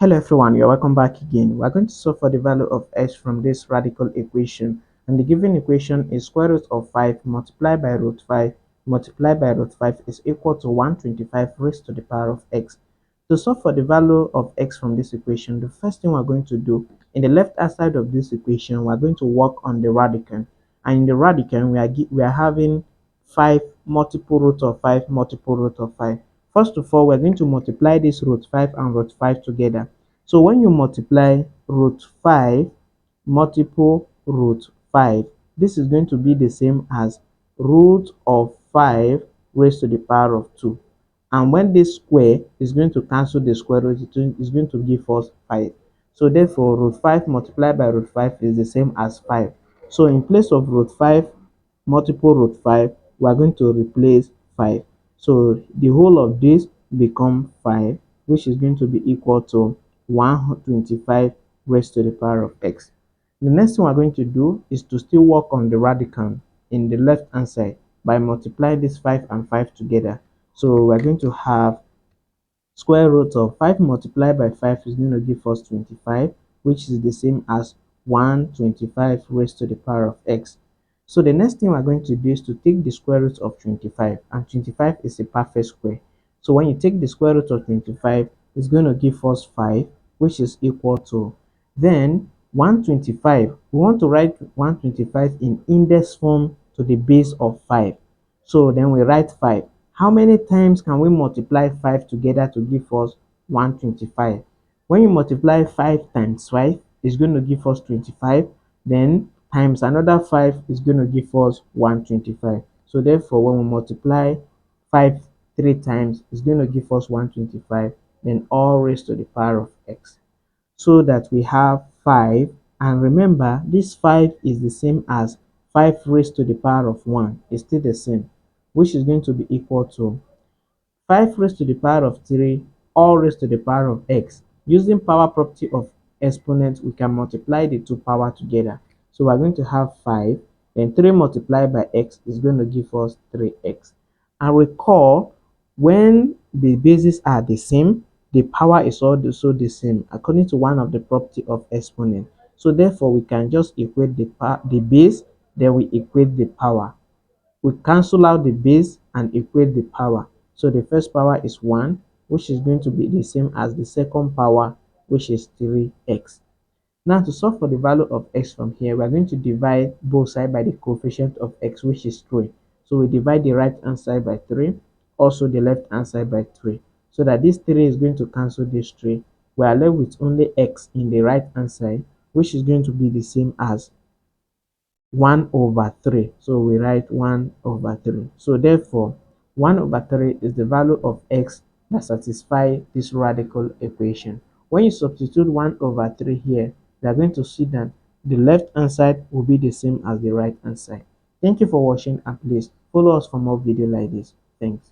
Hello everyone, you're welcome back again. We're going to solve for the value of x from this radical equation. And the given equation is square root of 5 multiplied by root 5 multiplied by root 5 is equal to 125 raised to the power of x. To solve for the value of x from this equation, the first thing we're going to do, in the left hand side of this equation, we're going to work on the radicand. And in the radicand, we are having 5 multiple root of 5 multiple root of 5. First of all, we're going to multiply this root 5 and root 5 together. So when you multiply root 5 multiple root 5, this is going to be the same as root of 5 raised to the power of 2. And when this square is going to cancel the square root, it is going to give us 5. So therefore, root 5 multiplied by root 5 is the same as 5. So in place of root 5 multiple root 5, we are going to replace 5. So the whole of this become 5, which is going to be equal to 125 raised to the power of x. The next thing we're going to do is to still work on the radicand in the left hand side by multiplying this 5 and 5 together. So we're going to have square root of 5 multiplied by 5 is going to give us 25, which is the same as 125 raised to the power of x. So the next thing we're going to do is to take the square root of 25, and 25 is a perfect square. So when you take the square root of 25, it's going to give us 5, which is equal to, then 125. We want to write 125 in index form to the base of 5. So then we write 5. How many times can we multiply 5 together to give us 125? When you multiply 5 times 5, it's going to give us 25. Then times another 5 is going to give us 125. So therefore, when we multiply 5 3 times, it's going to give us 125. Then all raised to the power of x. So that we have 5. And remember, this 5 is the same as 5 raised to the power of 1. It's still the same, which is going to be equal to 5 raised to the power of 3 all raised to the power of x. Using power property of exponent, we can multiply the two power together. So we're going to have 5, then 3 multiplied by x is going to give us 3x. And recall, when the bases are the same, the power is also the same according to one of the property of exponent. So therefore, we can just equate the base, then we equate the power. We cancel out the base and equate the power. So the first power is 1, which is going to be the same as the second power, which is 3x. Now to solve for the value of x from here, we are going to divide both sides by the coefficient of x, which is 3. So we divide the right hand side by 3, also the left hand side by 3. So that this 3 is going to cancel this 3. We are left with only x in the right hand side, which is going to be the same as 1 over 3. So we write 1 over 3. So therefore, 1 over 3 is the value of x that satisfies this radical equation. When you substitute 1 over 3 here, we are going to see that the left hand side will be the same as the right hand side. Thank you for watching, and please follow us for more videos like this. Thanks.